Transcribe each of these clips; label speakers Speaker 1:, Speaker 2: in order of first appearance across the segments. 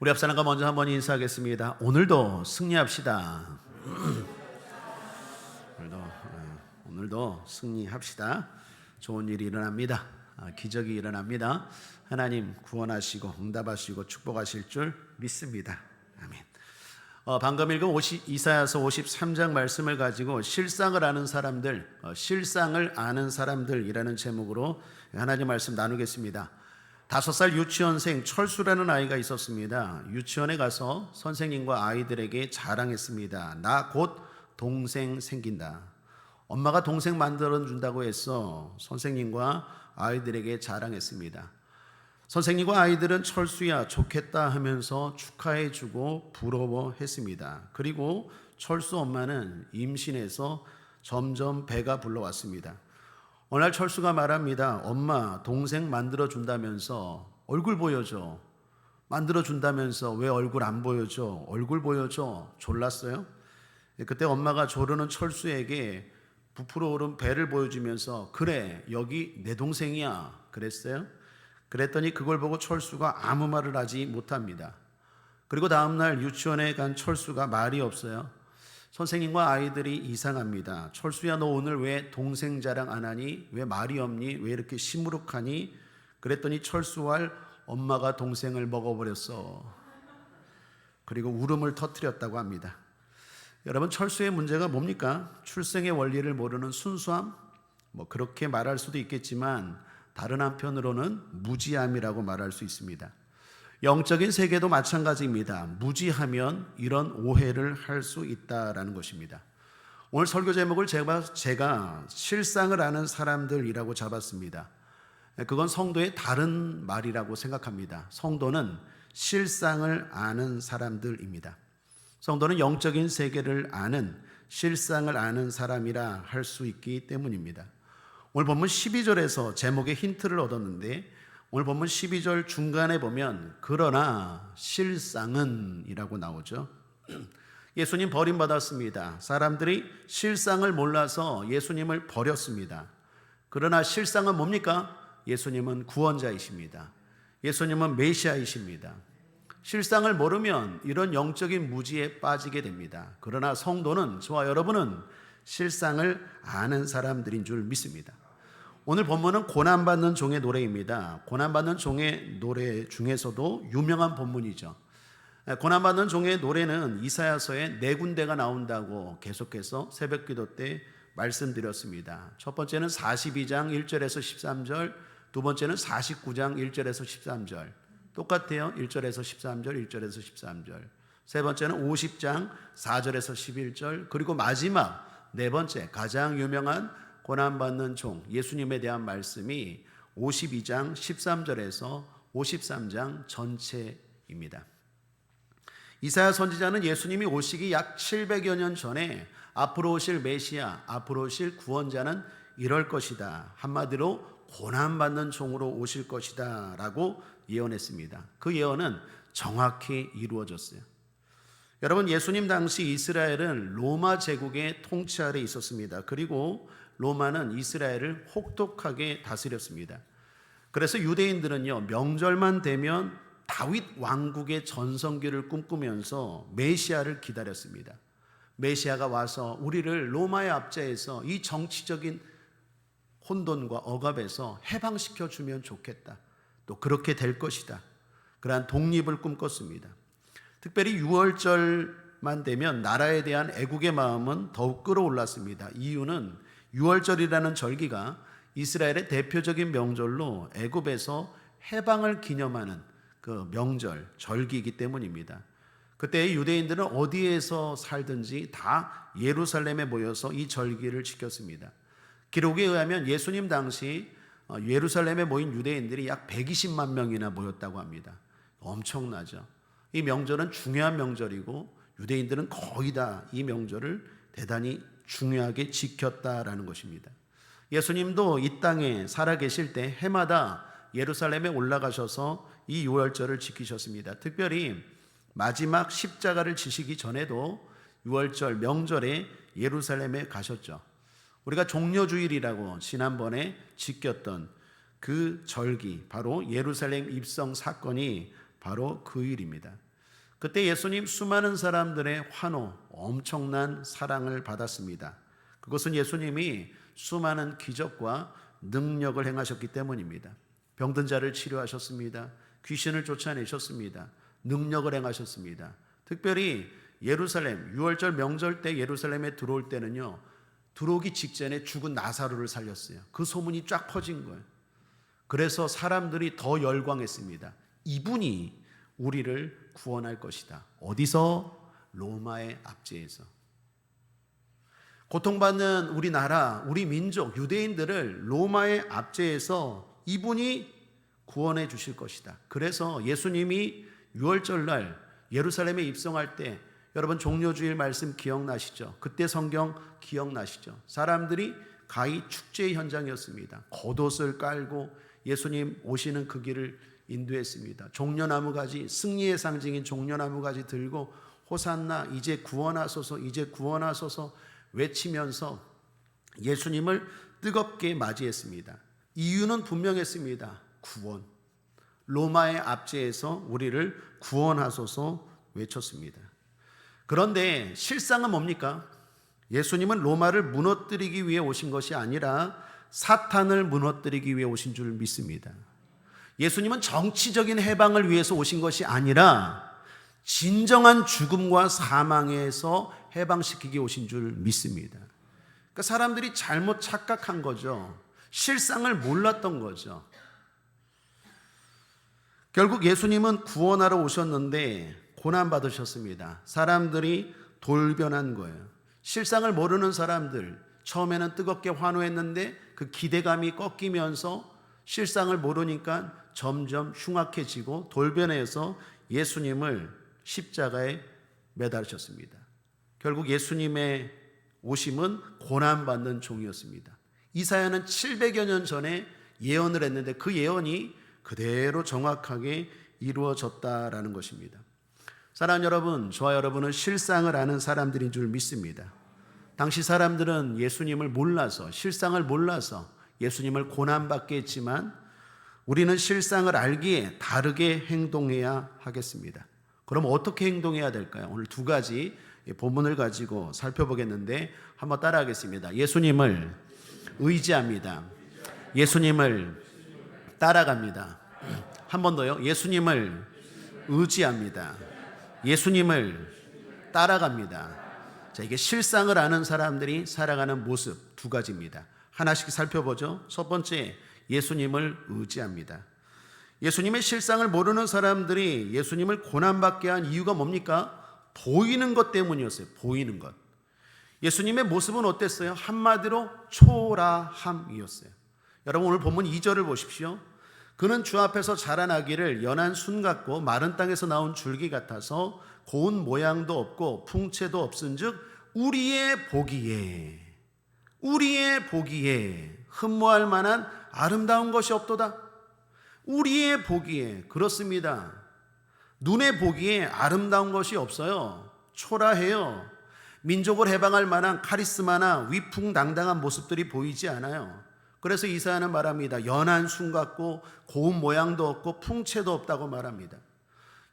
Speaker 1: 우리 앞사람과 먼저 한번 인사하겠습니다. 오늘도 승리합시다. 오늘도 승리합시다. 좋은 일이 일어납니다. 기적이 일어납니다. 하나님 구원하시고 응답하시고 축복하실 줄 믿습니다. 아멘. 방금 읽은 이사야서 53장 말씀을 가지고 실상을 아는 사람들이라는 제목으로 하나님 말씀 나누겠습니다. 5살 유치원생 철수라는 아이가 있었습니다. 유치원에 가서 선생님과 아이들에게 자랑했습니다. 나 곧 동생 생긴다. 엄마가 동생 만들어 준다고 해서 선생님과 아이들에게 자랑했습니다. 선생님과 아이들은 철수야 좋겠다 하면서 축하해주고 부러워했습니다. 그리고 철수 엄마는 임신해서 점점 배가 불러왔습니다. 어느 날 철수가 말합니다. 엄마 동생 만들어준다면서 얼굴 보여줘. 만들어준다면서 왜 얼굴 안 보여줘? 얼굴 보여줘. 졸랐어요? 그때 엄마가 조르는 철수에게 부풀어 오른 배를 보여주면서 그래 여기 내 동생이야 그랬어요. 그랬더니 그걸 보고 철수가 아무 말을 하지 못합니다. 그리고 다음날 유치원에 간 철수가 말이 없어요. 선생님과 아이들이 이상합니다. 철수야 너 오늘 왜 동생 자랑 안 하니? 왜 말이 없니? 왜 이렇게 시무룩하니? 그랬더니 철수할 엄마가 동생을 먹어버렸어. 그리고 울음을 터뜨렸다고 합니다. 여러분 철수의 문제가 뭡니까? 출생의 원리를 모르는 순수함? 그렇게 말할 수도 있겠지만 다른 한편으로는 무지함이라고 말할 수 있습니다. 영적인 세계도 마찬가지입니다. 무지하면 이런 오해를 할 수 있다라는 것입니다. 오늘 설교 제목을 제가 실상을 아는 사람들이라고 잡았습니다. 그건 성도의 다른 말이라고 생각합니다. 성도는 실상을 아는 사람들입니다. 성도는 영적인 세계를 아는 실상을 아는 사람이라 할 수 있기 때문입니다. 오늘 본문 12절에서 제목의 힌트를 얻었는데 오늘 본문 12절 중간에 보면 그러나 실상은 이라고 나오죠. 예수님 버림받았습니다. 사람들이 실상을 몰라서 예수님을 버렸습니다. 그러나 실상은 뭡니까? 예수님은 구원자이십니다. 예수님은 메시아이십니다. 실상을 모르면 이런 영적인 무지에 빠지게 됩니다. 그러나 성도는 저와 여러분은 실상을 아는 사람들인 줄 믿습니다. 오늘 본문은 고난받는 종의 노래입니다. 고난받는 종의 노래 중에서도 유명한 본문이죠. 고난받는 종의 노래는 이사야서에 4군데가 나온다고 계속해서 새벽기도 때 말씀드렸습니다. 첫 번째는 42장 1절에서 13절, 두 번째는 49장 1절에서 13절. 똑같아요. 1절에서 13절, 1절에서 13절. 세 번째는 50장 4절에서 11절. 그리고 마지막 네 번째 가장 유명한 고난받는 종 예수님에 대한 말씀이 52장 13절에서 53장 전체입니다. 이사야 선지자는 예수님이 오시기 약 700여 년 전에 앞으로 오실 메시아, 앞으로 오실 구원자는 이럴 것이다. 한마디로 고난받는 종으로 오실 것이다 라고 예언했습니다. 그 예언은 정확히 이루어졌어요. 여러분 예수님 당시 이스라엘은 로마 제국의 통치 아래 있었습니다. 그리고 로마는 이스라엘을 혹독하게 다스렸습니다. 그래서 유대인들은요 명절만 되면 다윗 왕국의 전성기를 꿈꾸면서 메시아를 기다렸습니다. 메시아가 와서 우리를 로마의 압제에서 이 정치적인 혼돈과 억압에서 해방시켜 주면 좋겠다. 또 그렇게 될 것이다. 그러한 독립을 꿈꿨습니다. 특별히 6월절만 되면 나라에 대한 애국의 마음은 더욱 끌어올랐습니다. 이유는 6월절이라는 절기가 이스라엘의 대표적인 명절로 애굽에서 해방을 기념하는 그 명절, 절기이기 때문입니다. 그때 유대인들은 어디에서 살든지 다 예루살렘에 모여서 이 절기를 지켰습니다. 기록에 의하면 예수님 당시 예루살렘에 모인 유대인들이 약 120만 명이나 모였다고 합니다. 엄청나죠. 이 명절은 중요한 명절이고 유대인들은 거의 다 이 명절을 대단히 중요하게 지켰다라는 것입니다. 예수님도 이 땅에 살아계실 때 해마다 예루살렘에 올라가셔서 이 유월절을 지키셨습니다. 특별히 마지막 십자가를 지시기 전에도 유월절 명절에 예루살렘에 가셨죠. 우리가 종려주일이라고 지난번에 지켰던 그 절기, 바로 예루살렘 입성 사건이 바로 그 일입니다. 그때 예수님 수많은 사람들의 환호, 엄청난 사랑을 받았습니다. 그것은 예수님이 수많은 기적과 능력을 행하셨기 때문입니다. 병든 자를 치료하셨습니다. 귀신을 쫓아내셨습니다. 능력을 행하셨습니다. 특별히 예루살렘, 6월절 명절 때 예루살렘에 들어올 때는요, 들어오기 직전에 죽은 나사로를 살렸어요. 그 소문이 쫙 퍼진 거예요. 그래서 사람들이 더 열광했습니다. 이분이 우리를 구원할 것이다. 어디서? 로마의 압제에서. 고통받는 우리나라, 우리 민족, 유대인들을 로마의 압제에서 이분이 구원해 주실 것이다. 그래서 예수님이 6월절 날 예루살렘에 입성할 때, 여러분 종려주일 말씀 기억나시죠? 그때 성경 기억나시죠? 사람들이 가히 축제의 현장이었습니다. 겉옷을 깔고 예수님 오시는 그 길을 인도했습니다. 종려나무 가지, 승리의 상징인 종려나무 가지 들고 호산나, 이제 구원하소서, 이제 구원하소서 외치면서 예수님을 뜨겁게 맞이했습니다. 이유는 분명했습니다. 구원. 로마의 압제에서 우리를 구원하소서 외쳤습니다. 그런데 실상은 뭡니까? 예수님은 로마를 무너뜨리기 위해 오신 것이 아니라 사탄을 무너뜨리기 위해 오신 줄 믿습니다. 예수님은 정치적인 해방을 위해서 오신 것이 아니라 진정한 죽음과 사망에서 해방시키기 오신 줄 믿습니다. 그러니까 사람들이 잘못 착각한 거죠. 실상을 몰랐던 거죠. 결국 예수님은 구원하러 오셨는데 고난받으셨습니다. 사람들이 돌변한 거예요. 실상을 모르는 사람들, 처음에는 뜨겁게 환호했는데 그 기대감이 꺾이면서 실상을 모르니까 점점 흉악해지고 돌변해서 예수님을 십자가에 매달으셨습니다. 결국 예수님의 오심은 고난받는 종이었습니다. 이사야는 700여 년 전에 예언을 했는데 그 예언이 그대로 정확하게 이루어졌다라는 것입니다. 사랑하는 여러분, 저와 여러분은 실상을 아는 사람들인 줄 믿습니다. 당시 사람들은 예수님을 몰라서, 실상을 몰라서 예수님을 고난받게 했지만 우리는 실상을 알기에 다르게 행동해야 하겠습니다. 그럼 어떻게 행동해야 될까요? 오늘 두 가지 본문을 가지고 살펴보겠는데 한번 따라하겠습니다. 예수님을 의지합니다. 예수님을 따라갑니다. 한 번 더요. 예수님을 의지합니다. 예수님을 따라갑니다. 자, 이게 실상을 아는 사람들이 살아가는 모습 두 가지입니다. 하나씩 살펴보죠. 첫 번째, 예수님을 의지합니다. 예수님의 실상을 모르는 사람들이 예수님을 고난받게 한 이유가 뭡니까? 보이는 것 때문이었어요. 보이는 것. 예수님의 모습은 어땠어요? 한마디로 초라함이었어요. 여러분 오늘 본문 2절을 보십시오. 그는 주 앞에서 자라나기를 연한 순 같고 마른 땅에서 나온 줄기 같아서 고운 모양도 없고 풍채도 없은즉 우리의 보기에 흠모할 만한 아름다운 것이 없도다. 우리의 보기에, 그렇습니다. 눈에 보기에 아름다운 것이 없어요. 초라해요. 민족을 해방할 만한 카리스마나 위풍당당한 모습들이 보이지 않아요. 그래서 이사야는 말합니다. 연한 순 같고 고운 모양도 없고 풍채도 없다고 말합니다.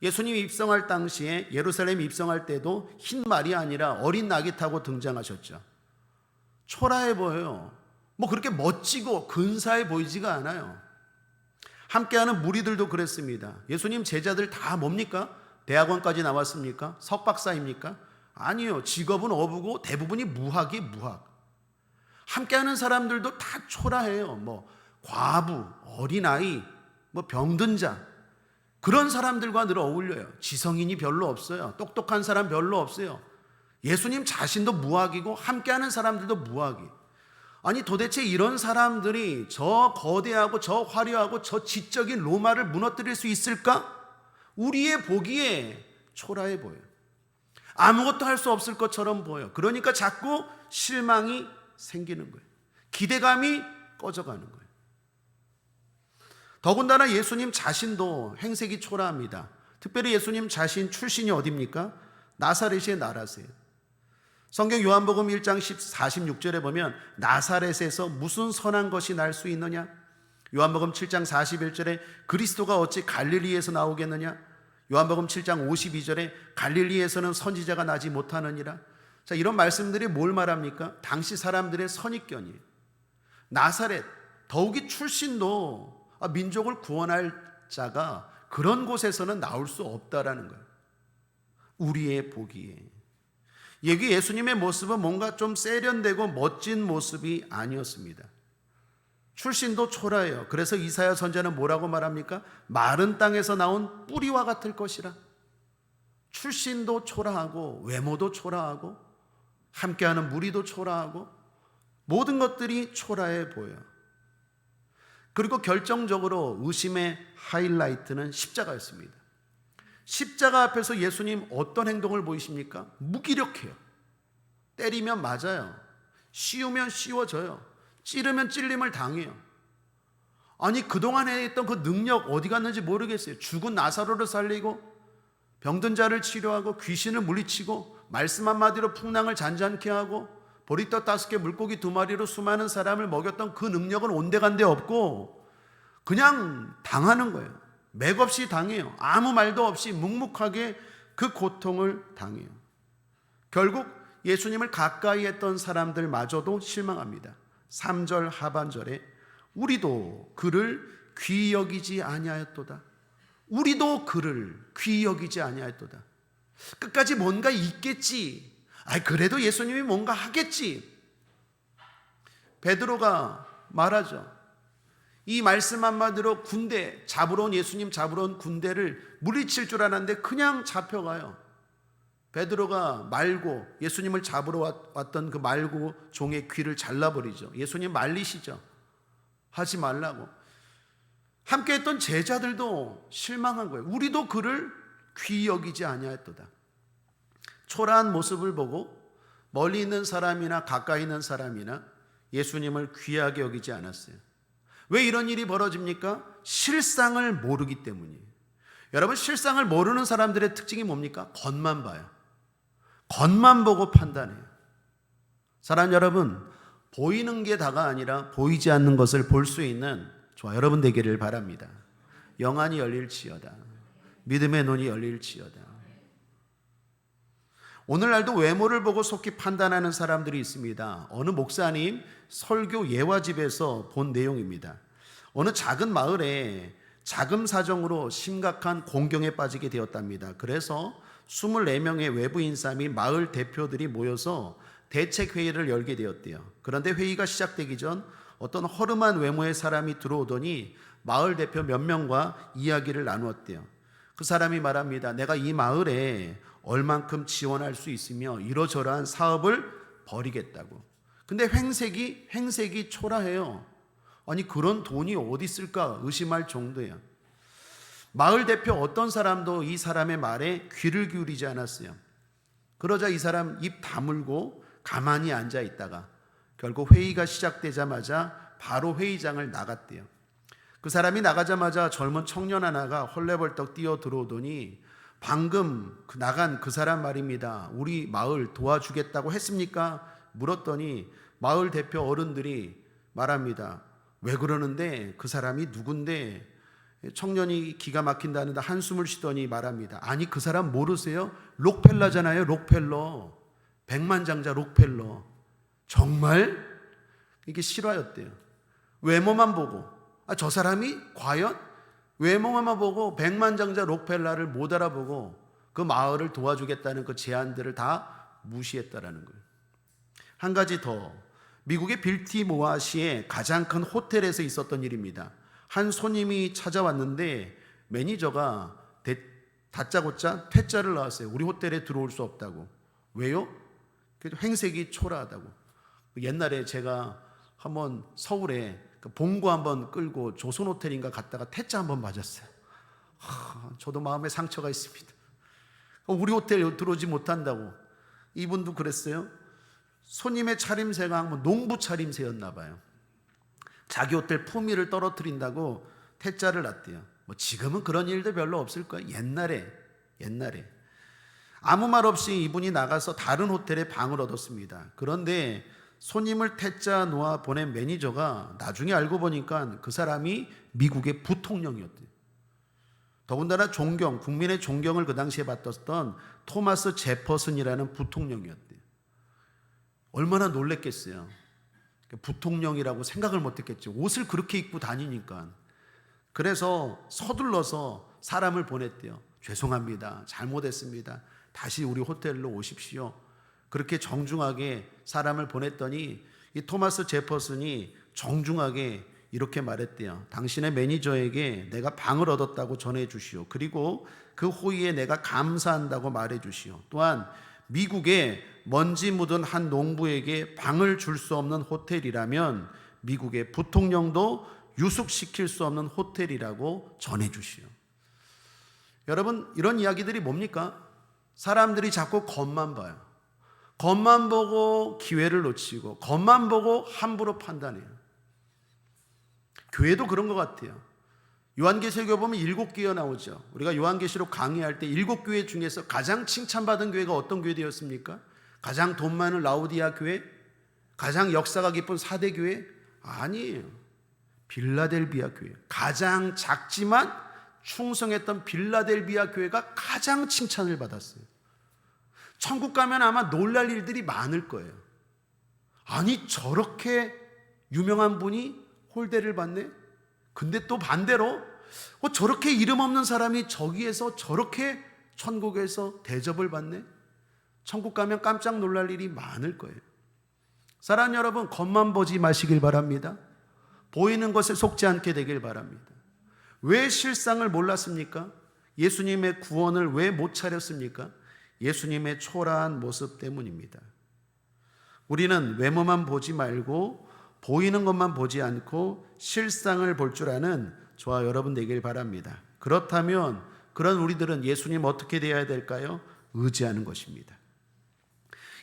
Speaker 1: 예수님이 입성할 당시에 예루살렘 입성할 때도 흰 말이 아니라 어린 낙이 타고 등장하셨죠. 초라해 보여요. 뭐 그렇게 멋지고 근사해 보이지가 않아요. 함께하는 무리들도 그랬습니다. 예수님 제자들 다 뭡니까? 대학원까지 나왔습니까? 석박사입니까? 아니요. 직업은 어부고 대부분이 무학. 함께하는 사람들도 다 초라해요. 뭐 과부, 어린아이, 뭐 병든 자, 그런 사람들과 늘 어울려요. 지성인이 별로 없어요. 똑똑한 사람 별로 없어요. 예수님 자신도 무학이고 함께하는 사람들도 무학이. 아니 도대체 이런 사람들이 저 거대하고 저 화려하고 저 지적인 로마를 무너뜨릴 수 있을까? 우리의 보기에 초라해 보여요. 아무것도 할 수 없을 것처럼 보여요. 그러니까 자꾸 실망이 생기는 거예요. 기대감이 꺼져가는 거예요. 더군다나 예수님 자신도 행색이 초라합니다. 특별히 예수님 자신 출신이 어디입니까? 나사렛의 나라세요. 성경 요한복음 1장 46절에 보면 나사렛에서 무슨 선한 것이 날 수 있느냐? 요한복음 7장 41절에 그리스도가 어찌 갈릴리에서 나오겠느냐? 요한복음 7장 52절에 갈릴리에서는 선지자가 나지 못하느니라. 자, 이런 말씀들이 뭘 말합니까? 당시 사람들의 선입견이에요. 나사렛, 더욱이 출신도 민족을 구원할 자가 그런 곳에서는 나올 수 없다라는 거예요. 우리의 보기에. 여기 예수님의 모습은 뭔가 좀 세련되고 멋진 모습이 아니었습니다. 출신도 초라해요. 그래서 이사야 선지자는 뭐라고 말합니까? 마른 땅에서 나온 뿌리와 같을 것이라. 출신도 초라하고 외모도 초라하고 함께하는 무리도 초라하고 모든 것들이 초라해 보여요. 그리고 결정적으로 의심의 하이라이트는 십자가였습니다. 십자가 앞에서 예수님 어떤 행동을 보이십니까? 무기력해요. 때리면 맞아요. 씌우면 씌워져요. 찌르면 찔림을 당해요. 아니, 그동안에 했던 그 능력 어디 갔는지 모르겠어요. 죽은 나사로를 살리고 병든 자를 치료하고 귀신을 물리치고 말씀 한마디로 풍랑을 잔잔케 하고 보리떡 5개 물고기 2마리로 수많은 사람을 먹였던 그 능력은 온데간데 없고 그냥 당하는 거예요. 맥없이 당해요. 아무 말도 없이 묵묵하게 그 고통을 당해요. 결국 예수님을 가까이 했던 사람들마저도 실망합니다. 3절 하반절에 우리도 그를 귀히 여기지 아니하였도다. 우리도 그를 귀히 여기지 아니하였도다. 끝까지 뭔가 있겠지. 그래도 예수님이 뭔가 하겠지. 베드로가 말하죠. 이 말씀 한마디로 군대 잡으러 온 예수님 잡으러 온 군대를 물리칠 줄 알았는데 그냥 잡혀가요. 베드로가 말고 예수님을 잡으러 왔던 그 말고 종의 귀를 잘라버리죠. 예수님 말리시죠. 하지 말라고. 함께했던 제자들도 실망한 거예요. 우리도 그를 귀히 여기지 아니하였도다. 초라한 모습을 보고 멀리 있는 사람이나 가까이 있는 사람이나 예수님을 귀하게 여기지 않았어요. 왜 이런 일이 벌어집니까? 실상을 모르기 때문이에요. 여러분, 실상을 모르는 사람들의 특징이 뭡니까? 겉만 봐요. 겉만 보고 판단해요. 사랑 여러분, 보이는 게 다가 아니라 보이지 않는 것을 볼 수 있는 저와 여러분 되기를 바랍니다. 영안이 열릴지어다. 믿음의 눈이 열릴지어다. 오늘날도 외모를 보고 속히 판단하는 사람들이 있습니다. 어느 목사님 설교 예화집에서 본 내용입니다. 어느 작은 마을에 자금 사정으로 심각한 공경에 빠지게 되었답니다. 그래서 24명의 외부 인사 및 마을 대표들이 모여서 대책회의를 열게 되었대요. 그런데 회의가 시작되기 전 어떤 허름한 외모의 사람이 들어오더니 마을 대표 몇 명과 이야기를 나누었대요. 그 사람이 말합니다. 내가 이 마을에 얼만큼 지원할 수 있으며 이러저러한 사업을 벌이겠다고. 근데 행색이 초라해요. 아니, 그런 돈이 어디 있을까 의심할 정도예요. 마을 대표 어떤 사람도 이 사람의 말에 귀를 기울이지 않았어요. 그러자 이 사람 입 다물고 가만히 앉아 있다가 결국 회의가 시작되자마자 바로 회의장을 나갔대요. 그 사람이 나가자마자 젊은 청년 하나가 헐레벌떡 뛰어 들어오더니 방금 나간 그 사람 말입니다. 우리 마을 도와주겠다고 했습니까? 물었더니 마을 대표 어른들이 말합니다. 왜 그러는데? 그 사람이 누군데? 청년이 기가 막힌다는데 한숨을 쉬더니 말합니다. 아니, 그 사람 모르세요? 록펠러잖아요. 록펠러. 백만장자 록펠러. 정말? 이게 실화였대요. 외모만 보고 저 사람이 과연 외모만 보고 백만장자 록펠러를 못 알아보고 그 마을을 도와주겠다는 그 제안들을 다 무시했다라는 거예요. 한 가지 더, 미국의 빌티모어시의 가장 큰 호텔에서 있었던 일입니다. 한 손님이 찾아왔는데 매니저가 다짜고짜 퇴짜를 나왔어요. 우리 호텔에 들어올 수 없다고. 왜요? 행색이 초라하다고. 옛날에 제가 한번 서울에 봉고 한번 끌고 조선호텔인가 갔다가 퇴짜 한번 맞았어요. 저도 마음에 상처가 있습니다. 우리 호텔 들어오지 못한다고. 이분도 그랬어요. 손님의 차림새가 농부 차림새였나 봐요. 자기 호텔 품위를 떨어뜨린다고 퇴짜를 놨대요. 지금은 그런 일도 별로 없을 거예요. 옛날에 아무 말 없이 이분이 나가서 다른 호텔에 방을 얻었습니다. 그런데 손님을 퇴짜 놓아 보낸 매니저가 나중에 알고 보니까 그 사람이 미국의 부통령이었대요. 더군다나 국민의 존경을 그 당시에 받았던 토마스 제퍼슨이라는 부통령이었대요. 얼마나 놀랬겠어요. 부통령이라고 생각을 못했겠죠. 옷을 그렇게 입고 다니니까. 그래서 서둘러서 사람을 보냈대요. 죄송합니다. 잘못했습니다. 다시 우리 호텔로 오십시오. 그렇게 정중하게 사람을 보냈더니 이 토마스 제퍼슨이 정중하게 이렇게 말했대요. 당신의 매니저에게 내가 방을 얻었다고 전해 주시오. 그리고 그 호의에 내가 감사한다고 말해 주시오. 또한 미국에 먼지 묻은 한 농부에게 방을 줄 수 없는 호텔이라면 미국의 부통령도 유숙시킬 수 없는 호텔이라고 전해 주시오. 여러분, 이런 이야기들이 뭡니까? 사람들이 자꾸 겉만 봐요. 겉만 보고 기회를 놓치고 겉만 보고 함부로 판단해요. 교회도 그런 것 같아요. 요한계시록에 보면 7교회가 나오죠. 우리가 요한계시록 강의할 때 7교회 중에서 가장 칭찬받은 교회가 어떤 교회 되었습니까? 가장 돈 많은 라우디아 교회? 가장 역사가 깊은 사대 교회? 아니에요. 빌라델비아 교회. 가장 작지만 충성했던 빌라델비아 교회가 가장 칭찬을 받았어요. 천국 가면 아마 놀랄 일들이 많을 거예요. 아니, 저렇게 유명한 분이 홀대를 받네? 근데 또 반대로 저렇게 이름 없는 사람이 저기에서 저렇게 천국에서 대접을 받네? 천국 가면 깜짝 놀랄 일이 많을 거예요. 사랑하는 여러분, 겉만 보지 마시길 바랍니다. 보이는 것에 속지 않게 되길 바랍니다. 왜 실상을 몰랐습니까? 예수님의 구원을 왜 못 차렸습니까? 예수님의 초라한 모습 때문입니다. 우리는 외모만 보지 말고 보이는 것만 보지 않고 실상을 볼 줄 아는 저와 여러분 되길 바랍니다. 그렇다면 그런 우리들은 예수님 어떻게 되어야 될까요? 의지하는 것입니다.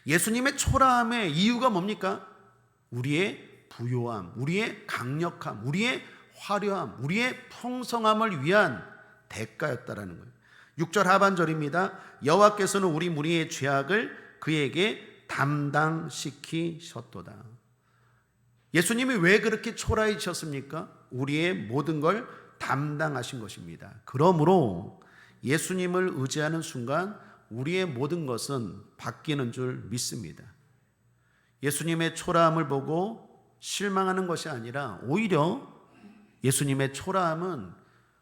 Speaker 1: 예수님의 초라함의 이유가 뭡니까? 우리의 부요함, 우리의 강력함, 우리의 화려함, 우리의 풍성함을 위한 대가였다라는 거예요. 6절 하반절입니다. 여호와께서는 우리 무리의 죄악을 그에게 담당시키셨도다. 예수님이 왜 그렇게 초라해지셨습니까? 우리의 모든 걸 담당하신 것입니다. 그러므로 예수님을 의지하는 순간 우리의 모든 것은 바뀌는 줄 믿습니다. 예수님의 초라함을 보고 실망하는 것이 아니라 오히려 예수님의 초라함은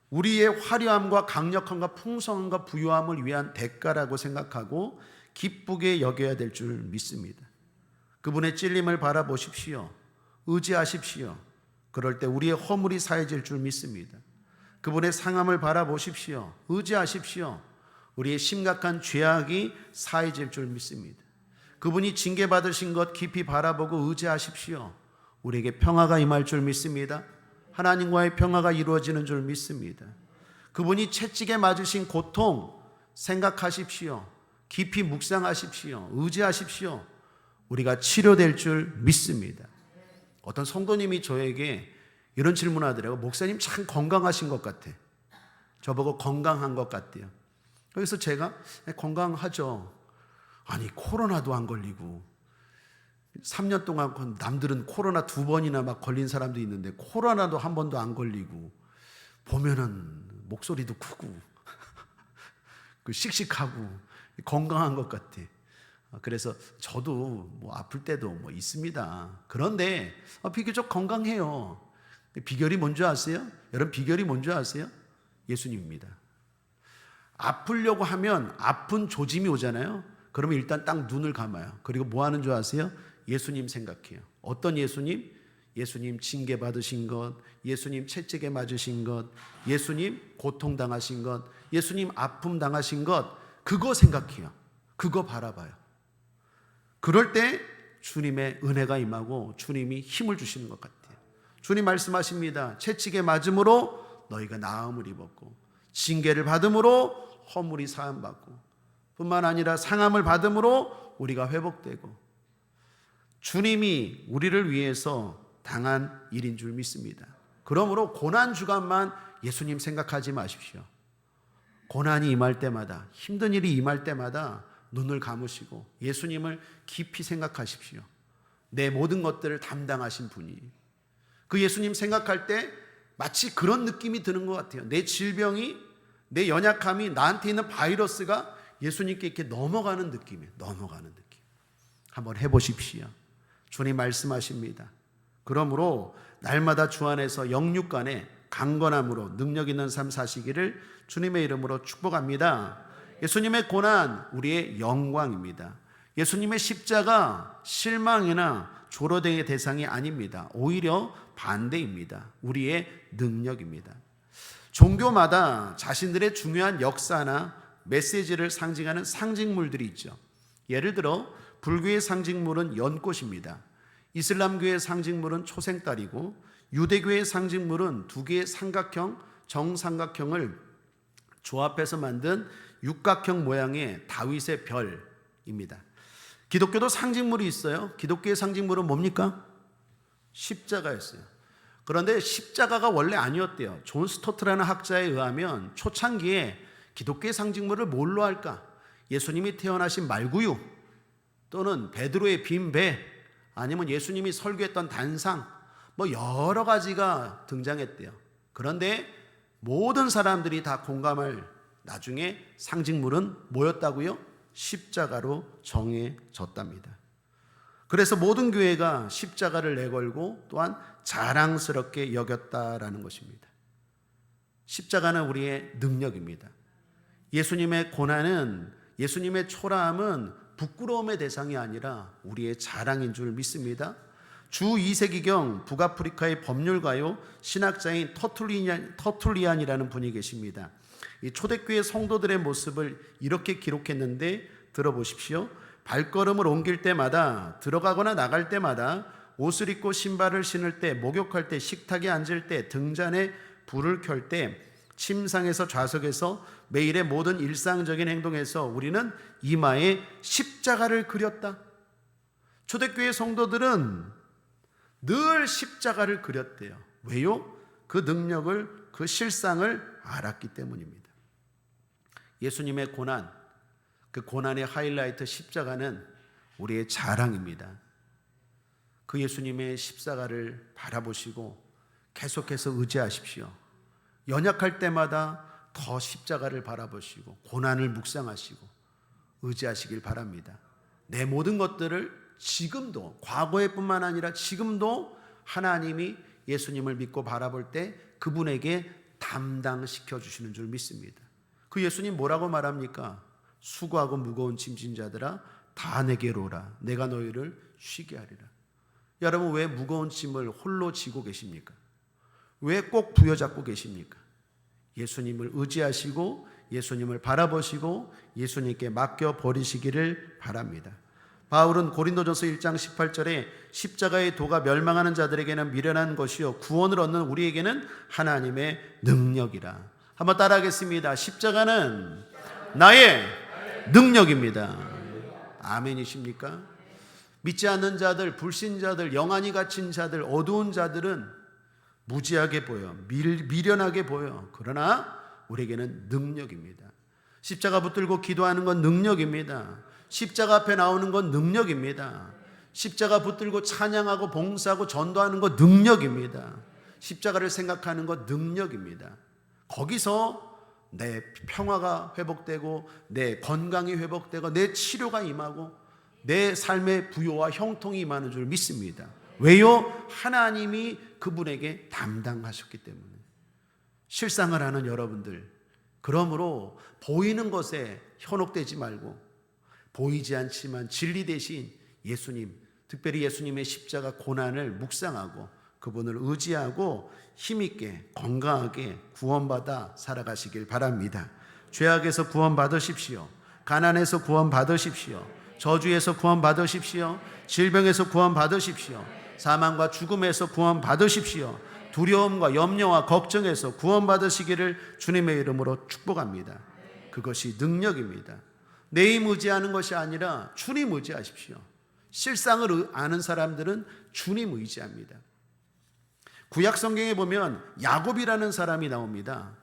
Speaker 1: 우리의 화려함과 강력함과 풍성함과 부유함을 위한 대가라고 생각하고 기쁘게 여겨야 될 줄 믿습니다. 그분의 찔림을 바라보십시오. 의지하십시오. 그럴 때 우리의 허물이 사해질 줄 믿습니다. 그분의 상함을 바라보십시오. 의지하십시오. 우리의 심각한 죄악이 사해질 줄 믿습니다. 그분이 징계받으신 것 깊이 바라보고 의지하십시오. 우리에게 평화가 임할 줄 믿습니다. 하나님과의 평화가 이루어지는 줄 믿습니다. 그분이 채찍에 맞으신 고통 생각하십시오. 깊이 묵상하십시오. 의지하십시오. 우리가 치료될 줄 믿습니다. 어떤 성도님이 저에게 이런 질문 하더라고요. 목사님 참 건강하신 것 같아. 저보고 건강한 것 같대요. 그래서 제가 건강하죠. 아니, 코로나도 안 걸리고 3년 동안 남들은 코로나 2번이나 막 걸린 사람도 있는데 코로나도 한 번도 안 걸리고 보면은 목소리도 크고 씩씩하고 건강한 것 같아. 그래서 저도 뭐 아플 때도 뭐 있습니다. 그런데 비교적 건강해요. 비결이 뭔지 아세요? 여러분, 비결이 뭔지 아세요? 예수님입니다. 아프려고 하면 아픈 조짐이 오잖아요. 그러면 일단 딱 눈을 감아요. 그리고 뭐 하는 줄 아세요? 예수님 생각해요. 어떤 예수님? 예수님 징계 받으신 것, 예수님 채찍에 맞으신 것, 예수님 고통당하신 것, 예수님 아픔 당하신 것, 그거 생각해요. 그거 바라봐요. 그럴 때 주님의 은혜가 임하고 주님이 힘을 주시는 것 같아요. 주님 말씀하십니다. 채찍에 맞음으로 너희가 나음을 입었고 징계를 받음으로 허물이 사함받고 뿐만 아니라 상함을 받음으로 우리가 회복되고, 주님이 우리를 위해서 당한 일인 줄 믿습니다. 그러므로 고난 주간만 예수님 생각하지 마십시오. 고난이 임할 때마다, 힘든 일이 임할 때마다 눈을 감으시고 예수님을 깊이 생각하십시오. 내 모든 것들을 담당하신 분이. 그 예수님 생각할 때 마치 그런 느낌이 드는 것 같아요. 내 질병이 내 연약함이, 나한테 있는 바이러스가 예수님께 이렇게 넘어가는 느낌이에요. 넘어가는 느낌. 한번 해보십시오. 주님 말씀하십니다. 그러므로 날마다 주 안에서 영육간에 강건함으로 능력 있는 삶 사시기를 주님의 이름으로 축복합니다. 예수님의 고난 우리의 영광입니다. 예수님의 십자가 실망이나 조로대의 대상이 아닙니다. 오히려 반대입니다. 우리의 능력입니다. 종교마다 자신들의 중요한 역사나 메시지를 상징하는 상징물들이 있죠. 예를 들어 불교의 상징물은 연꽃입니다. 이슬람교의 상징물은 초생달이고, 유대교의 상징물은 두 개의 삼각형, 정삼각형을 조합해서 만든 육각형 모양의 다윗의 별입니다. 기독교도 상징물이 있어요. 기독교의 상징물은 뭡니까? 십자가였어요. 그런데 십자가가 원래 아니었대요. 존 스토트라는 학자에 의하면 초창기에 기독교의 상징물을 뭘로 할까? 예수님이 태어나신 말구유, 또는 베드로의 빈 배, 아니면 예수님이 설교했던 단상, 여러 가지가 등장했대요. 그런데 모든 사람들이 다 공감할 나중에 상징물은 뭐였다고요? 십자가로 정해졌답니다. 그래서 모든 교회가 십자가를 내걸고 또한 자랑스럽게 여겼다라는 것입니다. 십자가는 우리의 능력입니다. 예수님의 고난은, 예수님의 초라함은 부끄러움의 대상이 아니라 우리의 자랑인 줄 믿습니다. 주 2세기경 북아프리카의 법률가요 신학자인 터툴리안이라는 분이 계십니다. 이 초대교회 성도들의 모습을 이렇게 기록했는데 들어보십시오. 발걸음을 옮길 때마다, 들어가거나 나갈 때마다, 옷을 입고 신발을 신을 때, 목욕할 때, 식탁에 앉을 때, 등잔에 불을 켤 때, 침상에서 좌석에서 매일의 모든 일상적인 행동에서 우리는 이마에 십자가를 그렸다. 초대교회 성도들은 늘 십자가를 그렸대요. 왜요? 그 능력을, 그 실상을 알았기 때문입니다. 예수님의 고난, 그 고난의 하이라이트 십자가는 우리의 자랑입니다. 그 예수님의 십자가를 바라보시고 계속해서 의지하십시오. 연약할 때마다 더 십자가를 바라보시고 고난을 묵상하시고 의지하시길 바랍니다. 내 모든 것들을 지금도, 과거에 뿐만 아니라 지금도 하나님이 예수님을 믿고 바라볼 때 그분에게 담당시켜 주시는 줄 믿습니다. 그 예수님 뭐라고 말합니까? 수고하고 무거운 짐진 자들아 다 내게로 오라. 내가 너희를 쉬게 하리라. 여러분, 왜 무거운 짐을 홀로 지고 계십니까? 왜 꼭 부여잡고 계십니까? 예수님을 의지하시고 예수님을 바라보시고 예수님께 맡겨버리시기를 바랍니다. 바울은 고린도전서 1장 18절에 십자가의 도가 멸망하는 자들에게는 미련한 것이요 구원을 얻는 우리에게는 하나님의 능력이라. 한번 따라하겠습니다. 십자가는 나의 능력입니다. 아멘이십니까? 믿지 않는 자들, 불신자들, 영안이 갇힌 자들, 어두운 자들은 무지하게 보여, 미련하게 보여. 그러나 우리에게는 능력입니다. 십자가 붙들고 기도하는 건 능력입니다. 십자가 앞에 나오는 건 능력입니다. 십자가 붙들고 찬양하고 봉사하고 전도하는 건 능력입니다. 십자가를 생각하는 건 능력입니다. 거기서 내 평화가 회복되고 내 건강이 회복되고 내 치료가 임하고 내 삶의 부요와 형통이 임하는 줄 믿습니다. 왜요? 하나님이 그분에게 담당하셨기 때문에. 실상을 하는 여러분들, 그러므로 보이는 것에 현혹되지 말고 보이지 않지만 진리 대신 예수님, 특별히 예수님의 십자가 고난을 묵상하고 그분을 의지하고 힘있게 건강하게 구원받아 살아가시길 바랍니다. 죄악에서 구원받으십시오. 가난에서 구원받으십시오. 저주에서 구원받으십시오. 질병에서 구원받으십시오. 사망과 죽음에서 구원받으십시오. 두려움과 염려와 걱정에서 구원받으시기를 주님의 이름으로 축복합니다. 그것이 능력입니다. 내 힘 의지하는 것이 아니라 주님 의지하십시오. 실상을 아는 사람들은 주님 의지합니다. 구약 성경에 보면 야곱이라는 사람이 나옵니다.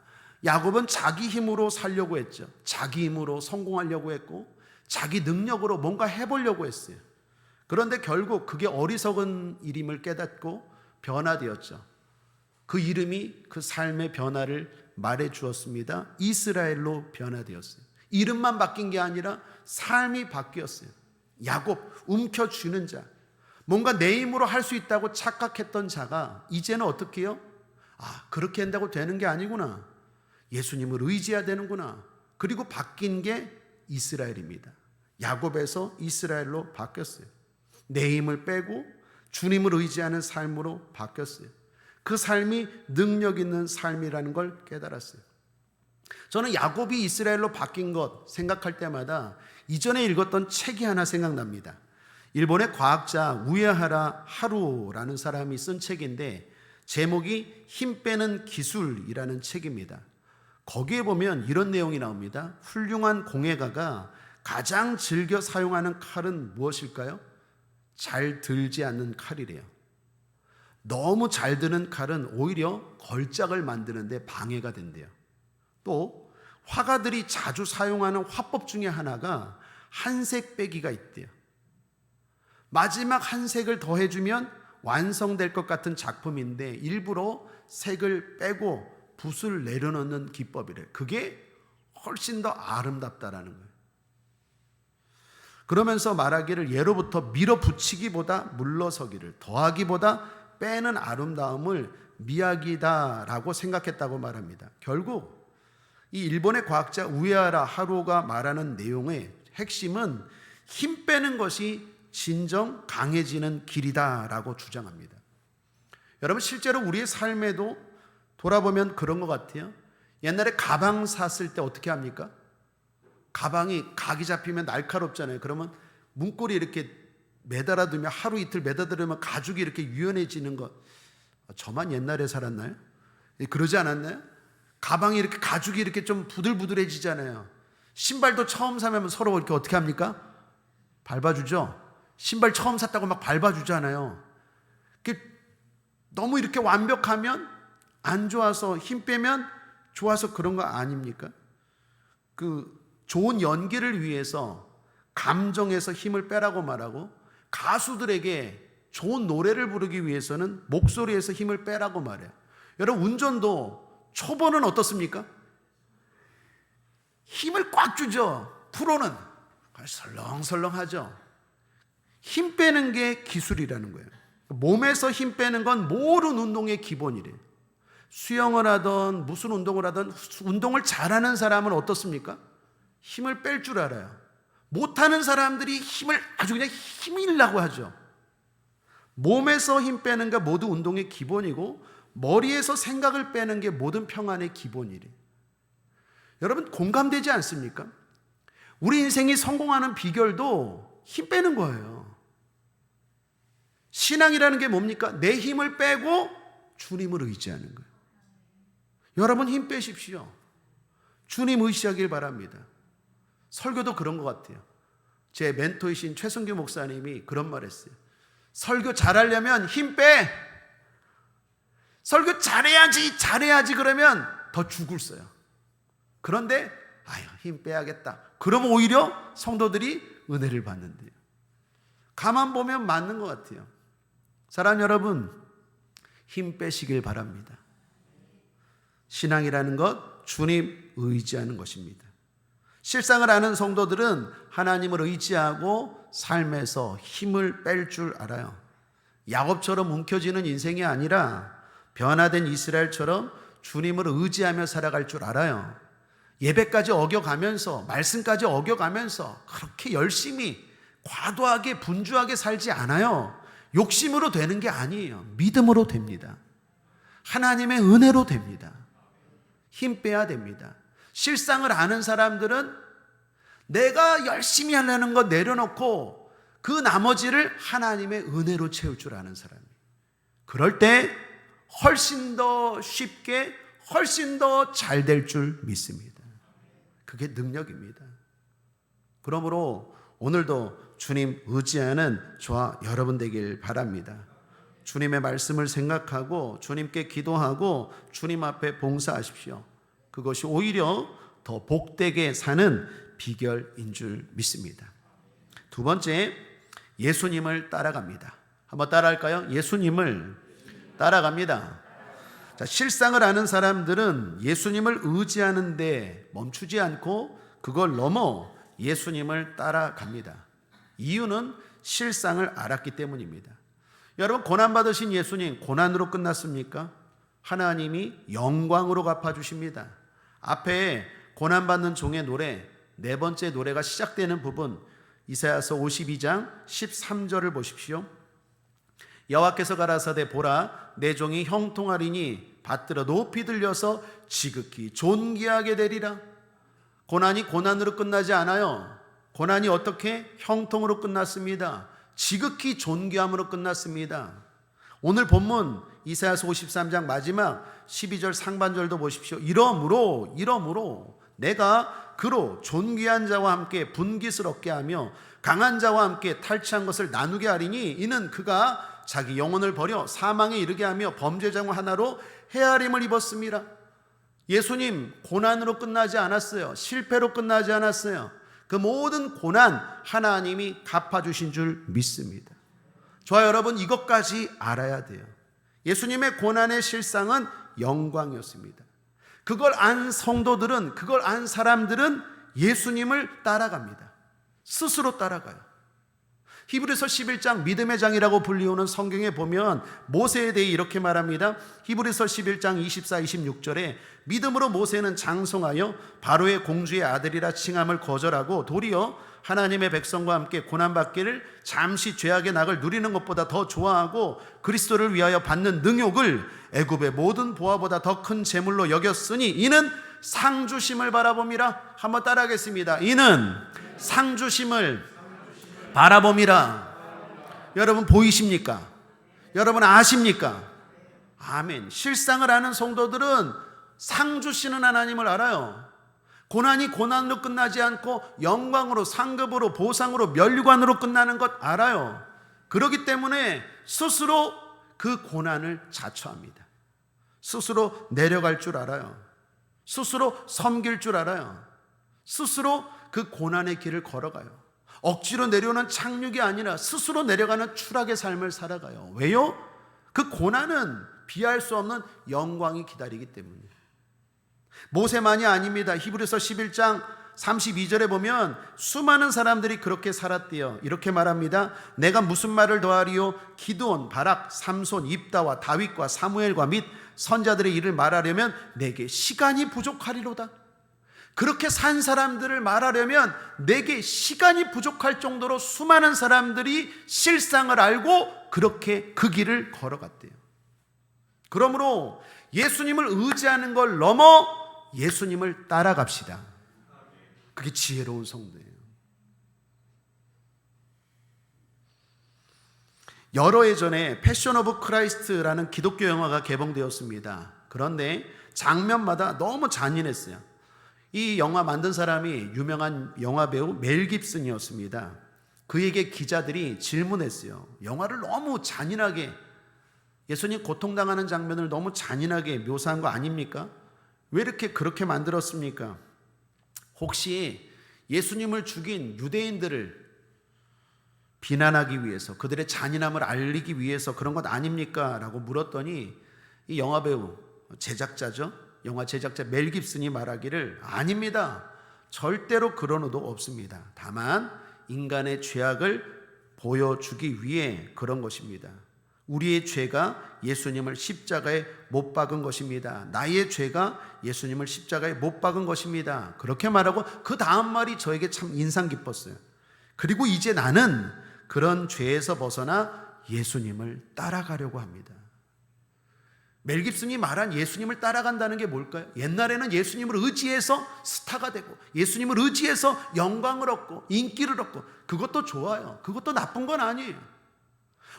Speaker 1: 야곱은 자기 힘으로 살려고 했죠. 자기 힘으로 성공하려고 했고 자기 능력으로 뭔가 해보려고 했어요. 그런데 결국 그게 어리석은 일임을 깨닫고 변화되었죠. 그 이름이 그 삶의 변화를 말해 주었습니다. 이스라엘로 변화되었어요. 이름만 바뀐 게 아니라 삶이 바뀌었어요. 야곱, 움켜쥐는 자, 뭔가 내 힘으로 할 수 있다고 착각했던 자가 이제는 어떻게 해요? 그렇게 한다고 되는 게 아니구나. 예수님을 의지해야 되는구나. 그리고 바뀐 게 이스라엘입니다. 야곱에서 이스라엘로 바뀌었어요. 내 힘을 빼고 주님을 의지하는 삶으로 바뀌었어요. 그 삶이 능력 있는 삶이라는 걸 깨달았어요. 저는 야곱이 이스라엘로 바뀐 것 생각할 때마다 이전에 읽었던 책이 하나 생각납니다. 일본의 과학자 우에하라 하루라는 사람이 쓴 책인데 제목이 힘 빼는 기술이라는 책입니다. 거기에 보면 이런 내용이 나옵니다. 훌륭한 공예가가 가장 즐겨 사용하는 칼은 무엇일까요? 잘 들지 않는 칼이래요. 너무 잘 드는 칼은 오히려 걸작을 만드는데 방해가 된대요. 또 화가들이 자주 사용하는 화법 중에 하나가 한색 빼기가 있대요. 마지막 한 색을 더해주면 완성될 것 같은 작품인데 일부러 색을 빼고 붓을 내려놓는 기법이래요. 그게 훨씬 더 아름답다라는 거예요. 그러면서 말하기를 예로부터 밀어붙이기보다 물러서기를, 더하기보다 빼는 아름다움을 미학이다라고 생각했다고 말합니다. 결국 이 일본의 과학자 우에하라 하루가 말하는 내용의 핵심은 힘 빼는 것이 진정 강해지는 길이다라고 주장합니다. 여러분, 실제로 우리의 삶에도 돌아보면 그런 것 같아요. 옛날에 가방 샀을 때 어떻게 합니까? 가방이 각이 잡히면 날카롭잖아요. 그러면 문고리 이렇게 매달아두면 하루 이틀 매달아두면 가죽이 이렇게 유연해지는 것. 저만 옛날에 살았나요? 그러지 않았나요? 가방이 이렇게 가죽이 이렇게 좀 부들부들해지잖아요. 신발도 처음 사면 서로 이렇게 어떻게 합니까? 밟아주죠. 신발 처음 샀다고 막 밟아주잖아요. 너무 이렇게 완벽하면 안 좋아서, 힘 빼면 좋아서 그런 거 아닙니까? 좋은 연기를 위해서 감정에서 힘을 빼라고 말하고, 가수들에게 좋은 노래를 부르기 위해서는 목소리에서 힘을 빼라고 말해요. 여러분, 운전도 초보는 어떻습니까? 힘을 꽉 주죠. 프로는 설렁설렁하죠. 힘 빼는 게 기술이라는 거예요. 몸에서 힘 빼는 건 모든 운동의 기본이래요. 수영을 하든 무슨 운동을 하든 운동을 잘하는 사람은 어떻습니까? 힘을 뺄 줄 알아요. 못하는 사람들이 힘을 아주 그냥 힘이려고 하죠. 몸에서 힘 빼는 게 모두 운동의 기본이고, 머리에서 생각을 빼는 게 모든 평안의 기본이래요. 여러분, 공감되지 않습니까? 우리 인생이 성공하는 비결도 힘 빼는 거예요. 신앙이라는 게 뭡니까? 내 힘을 빼고 주님을 의지하는 거예요. 여러분, 힘 빼십시오. 주님 의지하길 바랍니다. 설교도 그런 것 같아요. 제 멘토이신 최승규 목사님이 그런 말 했어요. 설교 잘하려면 힘 빼. 설교 잘해야지 그러면 더 죽을 써요. 그런데 힘 빼야겠다. 그러면 오히려 성도들이 은혜를 받는데요. 가만 보면 맞는 것 같아요. 사랑하는 여러분, 힘 빼시길 바랍니다. 신앙이라는 것, 주님 의지하는 것입니다. 실상을 아는 성도들은 하나님을 의지하고 삶에서 힘을 뺄 줄 알아요. 야곱처럼 움켜쥐는 인생이 아니라 변화된 이스라엘처럼 주님을 의지하며 살아갈 줄 알아요. 예배까지 어겨가면서, 말씀까지 어겨가면서 그렇게 열심히 과도하게 분주하게 살지 않아요. 욕심으로 되는 게 아니에요. 믿음으로 됩니다. 하나님의 은혜로 됩니다. 힘 빼야 됩니다. 실상을 아는 사람들은 내가 열심히 하려는 거 내려놓고 그 나머지를 하나님의 은혜로 채울 줄 아는 사람이에요. 그럴 때 훨씬 더 쉽게, 훨씬 더 잘 될 줄 믿습니다. 그게 능력입니다. 그러므로 오늘도 주님 의지하는 저와 여러분 되길 바랍니다. 주님의 말씀을 생각하고 주님께 기도하고 주님 앞에 봉사하십시오. 그것이 오히려 더 복되게 사는 비결인 줄 믿습니다. 두 번째, 예수님을 따라갑니다. 한번 따라할까요? 예수님을 따라갑니다. 자, 실상을 아는 사람들은 예수님을 의지하는데 멈추지 않고 그걸 넘어 예수님을 따라갑니다. 이유는 실상을 알았기 때문입니다. 여러분, 고난받으신 예수님, 고난으로 끝났습니까? 하나님이 영광으로 갚아주십니다. 앞에 고난받는 종의 노래, 네 번째 노래가 시작되는 부분, 이사야서 52장 13절을 보십시오. 여호와께서 가라사대 보라, 내 종이 형통하리니 받들어 높이 들려서 지극히 존귀하게 되리라. 고난이 고난으로 끝나지 않아요. 고난이 어떻게? 형통으로 끝났습니다. 지극히 존귀함으로 끝났습니다. 오늘 본문 이사야서 53장 마지막 12절 상반절도 보십시오. 이러므로 내가 그로 존귀한 자와 함께 분깃을 얻게 하며 강한 자와 함께 탈취한 것을 나누게 하리니 이는 그가 자기 영혼을 버려 사망에 이르게 하며 범죄자 하나로 헤아림을 입었습니다. 예수님 고난으로 끝나지 않았어요. 실패로 끝나지 않았어요. 그 모든 고난 하나님이 갚아주신 줄 믿습니다. 저와 여러분, 이것까지 알아야 돼요. 예수님의 고난의 실상은 영광이었습니다. 그걸 안 성도들은, 그걸 안 사람들은 예수님을 따라갑니다. 스스로 따라가요. 히브리서 11장 믿음의 장이라고 불리우는 성경에 보면 모세에 대해 이렇게 말합니다. 히브리서 11장 24, 26절에 믿음으로 모세는 장성하여 바로의 공주의 아들이라 칭함을 거절하고 도리어 하나님의 백성과 함께 고난받기를 잠시 죄악의 낙을 누리는 것보다 더 좋아하고 그리스도를 위하여 받는 능욕을 애굽의 모든 보화보다 더 큰 재물로 여겼으니 이는 상주심을 바라봄이라. 한번 따라하겠습니다. 이는 상주심을 바라봄이라. 여러분 보이십니까? 여러분 아십니까? 아멘. 실상을 아는 성도들은 상 주시는 하나님을 알아요. 고난이 고난으로 끝나지 않고 영광으로, 상급으로, 보상으로, 면류관으로 끝나는 것 알아요. 그렇기 때문에 스스로 그 고난을 자처합니다. 스스로 내려갈 줄 알아요. 스스로 섬길 줄 알아요. 스스로 그 고난의 길을 걸어가요. 억지로 내려오는 착륙이 아니라 스스로 내려가는 추락의 삶을 살아가요. 왜요? 그 고난은 비할 수 없는 영광이 기다리기 때문이에요. 모세만이 아닙니다. 히브리서 11장 32절에 보면 수많은 사람들이 그렇게 살았대요. 이렇게 말합니다. 내가 무슨 말을 더하리요? 기드온, 바락, 삼손, 입다와 다윗과 사무엘과 및 선자들의 일을 말하려면 내게 시간이 부족하리로다. 그렇게 산 사람들을 말하려면 내게 시간이 부족할 정도로 수많은 사람들이 실상을 알고 그렇게 그 길을 걸어갔대요. 그러므로 예수님을 의지하는 걸 넘어 예수님을 따라갑시다. 그게 지혜로운 성도예요. 여러 해 전에 패션 오브 크라이스트라는 기독교 영화가 개봉되었습니다. 그런데 장면마다 너무 잔인했어요. 이 영화 만든 사람이 유명한 영화배우 멜 깁슨이었습니다. 그에게 기자들이 질문했어요. 영화를 너무 잔인하게, 예수님 고통당하는 장면을 너무 잔인하게 묘사한 거 아닙니까? 왜 이렇게 그렇게 만들었습니까? 혹시 예수님을 죽인 유대인들을 비난하기 위해서, 그들의 잔인함을 알리기 위해서 그런 것 아닙니까? 라고 물었더니 이 영화배우, 제작자죠, 영화 제작자 멜 깁슨이 말하기를 아닙니다. 절대로 그런 의도 없습니다. 다만 인간의 죄악을 보여주기 위해 그런 것입니다. 우리의 죄가 예수님을 십자가에 못 박은 것입니다. 나의 죄가 예수님을 십자가에 못 박은 것입니다. 그렇게 말하고 그 다음 말이 저에게 참 인상 깊었어요. 그리고 이제 나는 그런 죄에서 벗어나 예수님을 따라가려고 합니다. 멜 깁슨이 말한 예수님을 따라간다는 게 뭘까요? 옛날에는 예수님을 의지해서 스타가 되고 예수님을 의지해서 영광을 얻고 인기를 얻고, 그것도 좋아요. 그것도 나쁜 건 아니에요.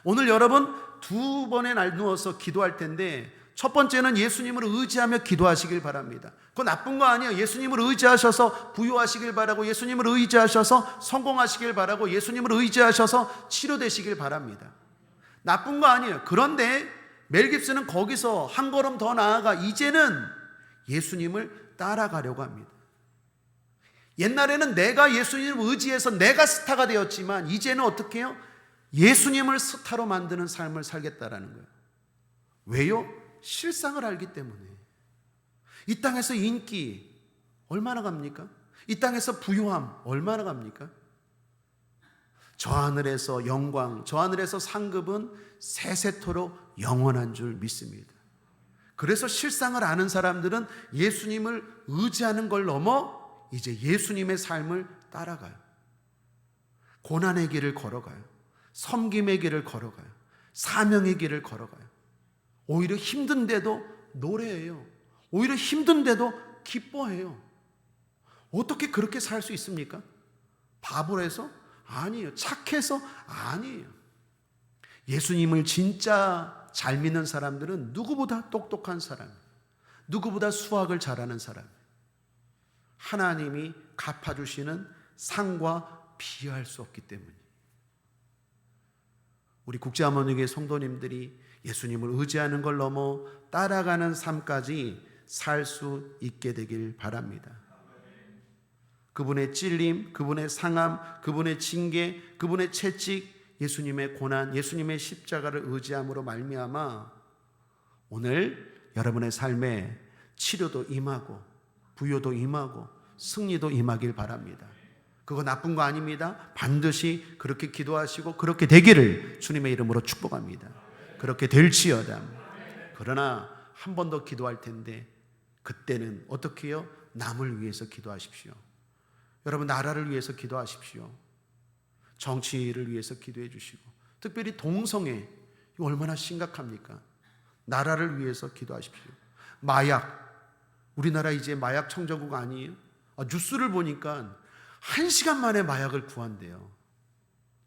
Speaker 1: 오늘 여러분 두 번의 날 누워서 기도할 텐데, 첫 번째는 예수님을 의지하며 기도하시길 바랍니다. 그거 나쁜 거 아니에요. 예수님을 의지하셔서 부유하시길 바라고, 예수님을 의지하셔서 성공하시길 바라고, 예수님을 의지하셔서 치료되시길 바랍니다. 나쁜 거 아니에요. 그런데 멜 깁슨은 거기서 한 걸음 더 나아가 이제는 예수님을 따라가려고 합니다. 옛날에는 내가 예수님을 의지해서 내가 스타가 되었지만 이제는 어떻게 해요? 예수님을 스타로 만드는 삶을 살겠다라는 거예요. 왜요? 실상을 알기 때문에. 이 땅에서 인기 얼마나 갑니까? 이 땅에서 부유함 얼마나 갑니까? 저 하늘에서 영광, 저 하늘에서 상급은 세세토록 영원한 줄 믿습니다. 그래서 실상을 아는 사람들은 예수님을 의지하는 걸 넘어 이제 예수님의 삶을 따라가요. 고난의 길을 걸어가요. 섬김의 길을 걸어가요. 사명의 길을 걸어가요. 오히려 힘든데도 노래해요. 오히려 힘든데도 기뻐해요. 어떻게 그렇게 살 수 있습니까? 바보라서? 아니에요. 착해서? 아니에요. 예수님을 진짜 잘 믿는 사람들은 누구보다 똑똑한 사람, 누구보다 수학을 잘하는 사람, 하나님이 갚아주시는 상과 비할 수 없기 때문이에요. 우리 국제하모니교회 성도님들이 예수님을 의지하는 걸 넘어 따라가는 삶까지 살 수 있게 되길 바랍니다. 그분의 찔림, 그분의 상함, 그분의 징계, 그분의 채찍, 예수님의 고난, 예수님의 십자가를 의지함으로 말미암아 오늘 여러분의 삶에 치료도 임하고 부요도 임하고 승리도 임하길 바랍니다. 그거 나쁜 거 아닙니다. 반드시 그렇게 기도하시고 그렇게 되기를 주님의 이름으로 축복합니다. 그렇게 될지어다. 그러나 한 번 더 기도할 텐데 그때는 어떻게 해요? 남을 위해서 기도하십시오. 여러분 나라를 위해서 기도하십시오. 정치를 위해서 기도해 주시고 특별히 동성애 이거 얼마나 심각합니까? 나라를 위해서 기도하십시오. 마약 우리나라 이제 마약 청정국 아니에요? 뉴스를 보니까 1시간 만에 마약을 구한대요.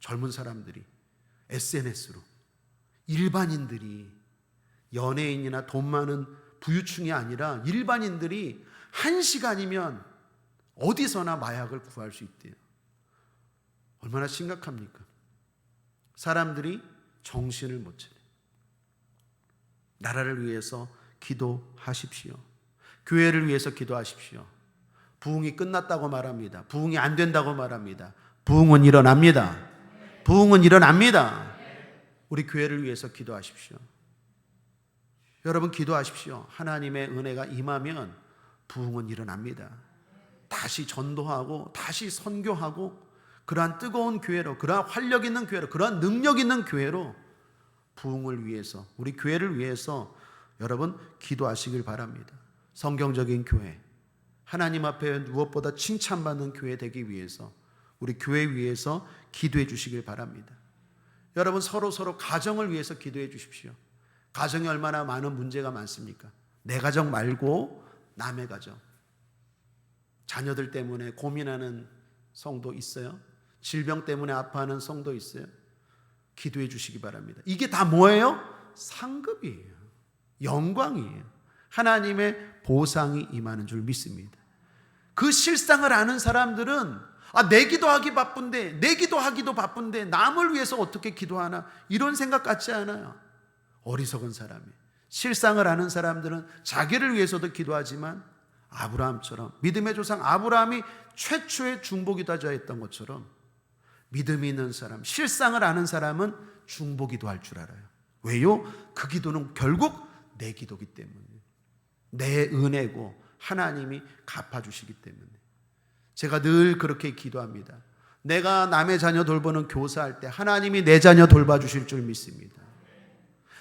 Speaker 1: 젊은 사람들이 SNS로 일반인들이 연예인이나 돈 많은 부유층이 아니라 일반인들이 1시간이면 어디서나 마약을 구할 수 있대요. 얼마나 심각합니까? 사람들이 정신을 못 차려요. 나라를 위해서 기도하십시오. 교회를 위해서 기도하십시오. 부흥이 끝났다고 말합니다. 부흥이 안 된다고 말합니다. 부흥은 일어납니다. 부흥은 일어납니다. 우리 교회를 위해서 기도하십시오. 여러분 기도하십시오. 하나님의 은혜가 임하면 부흥은 일어납니다. 다시 전도하고 다시 선교하고 그러한 뜨거운 교회로, 그러한 활력 있는 교회로, 그러한 능력 있는 교회로 부흥을 위해서, 우리 교회를 위해서 여러분 기도하시길 바랍니다. 성경적인 교회, 하나님 앞에 무엇보다 칭찬받는 교회 되기 위해서 우리 교회 위해서 기도해 주시길 바랍니다. 여러분 서로 가정을 위해서 기도해 주십시오. 가정에 얼마나 많은 문제가 많습니까? 내 가정 말고 남의 가정. 자녀들 때문에 고민하는 성도 있어요? 질병 때문에 아파하는 성도 있어요? 기도해 주시기 바랍니다. 이게 다 뭐예요? 상급이에요. 영광이에요. 하나님의 보상이 임하는 줄 믿습니다. 그 실상을 아는 사람들은 내 기도하기 바쁜데, 내 기도하기도 바쁜데 남을 위해서 어떻게 기도하나 이런 생각 같지 않아요. 어리석은 사람이에요. 실상을 아는 사람들은 자기를 위해서도 기도하지만 아브라함처럼, 믿음의 조상 아브라함이 최초의 중보기도자 했던 것처럼 믿음이 있는 사람, 실상을 아는 사람은 중보기도 할 줄 알아요. 왜요? 그 기도는 결국 내 기도기 때문에, 내 은혜고 하나님이 갚아주시기 때문에. 제가 늘 그렇게 기도합니다. 내가 남의 자녀 돌보는 교사할 때 하나님이 내 자녀 돌봐주실 줄 믿습니다.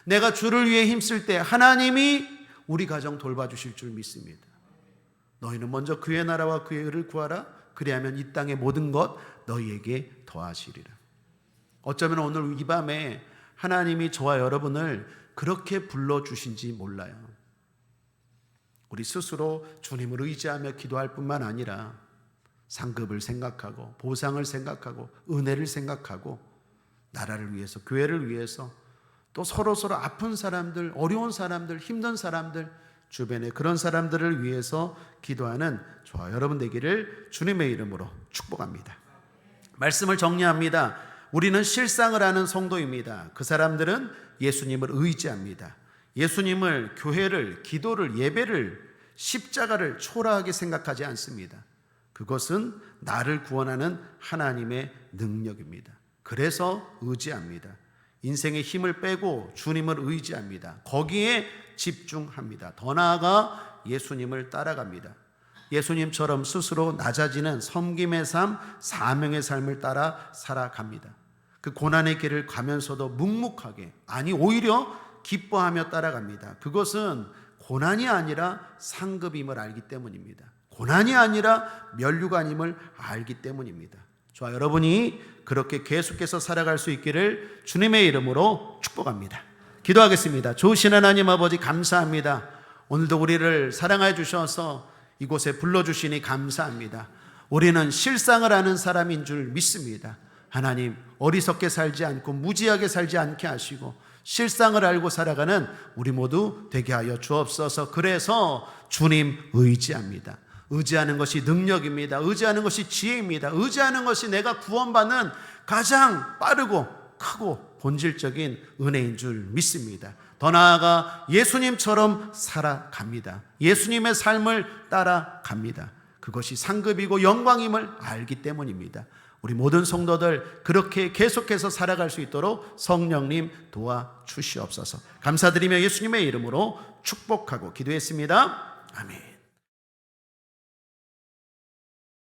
Speaker 1: 내가 주를 위해 힘쓸 때 하나님이 우리 가정 돌봐주실 줄 믿습니다. 너희는 먼저 그의 나라와 그의 의를 구하라. 그리하면 이 땅의 모든 것 너희에게 더하시리라. 어쩌면 오늘 이 밤에 하나님이 저와 여러분을 그렇게 불러주신지 몰라요. 우리 스스로 주님을 의지하며 기도할 뿐만 아니라 상급을 생각하고 보상을 생각하고 은혜를 생각하고 나라를 위해서, 교회를 위해서, 또 서로 아픈 사람들, 어려운 사람들, 힘든 사람들, 주변에 그런 사람들을 위해서 기도하는 저와 여러분 되기를 주님의 이름으로 축복합니다. 말씀을 정리합니다. 우리는 실상을 아는 성도입니다. 그 사람들은 예수님을 의지합니다. 예수님을, 교회를, 기도를, 예배를, 십자가를 초라하게 생각하지 않습니다. 그것은 나를 구원하는 하나님의 능력입니다. 그래서 의지합니다. 인생의 힘을 빼고 주님을 의지합니다. 거기에 집중합니다. 더 나아가 예수님을 따라갑니다. 예수님처럼 스스로 낮아지는 섬김의 삶, 사명의 삶을 따라 살아갑니다. 그 고난의 길을 가면서도 묵묵하게, 아니 오히려 기뻐하며 따라갑니다. 그것은 고난이 아니라 상급임을 알기 때문입니다. 고난이 아니라 면류관임을 알기 때문입니다. 저와 여러분이 그렇게 계속해서 살아갈 수 있기를 주님의 이름으로 축복합니다. 기도하겠습니다. 좋으신 하나님 아버지, 감사합니다. 오늘도 우리를 사랑해 주셔서 이곳에 불러주시니 감사합니다. 우리는 실상을 아는 사람인 줄 믿습니다. 하나님, 어리석게 살지 않고 무지하게 살지 않게 하시고 실상을 알고 살아가는 우리 모두 되게 하여 주옵소서. 그래서 주님 의지합니다. 의지하는 것이 능력입니다. 의지하는 것이 지혜입니다. 의지하는 것이 내가 구원받는 가장 빠르고 크고 본질적인 은혜인 줄 믿습니다. 더 나아가 예수님처럼 살아갑니다. 예수님의 삶을 따라갑니다. 그것이 상급이고 영광임을 알기 때문입니다. 우리 모든 성도들 그렇게 계속해서 살아갈 수 있도록 성령님 도와주시옵소서. 감사드리며 예수님의 이름으로 축복하고 기도했습니다. 아멘.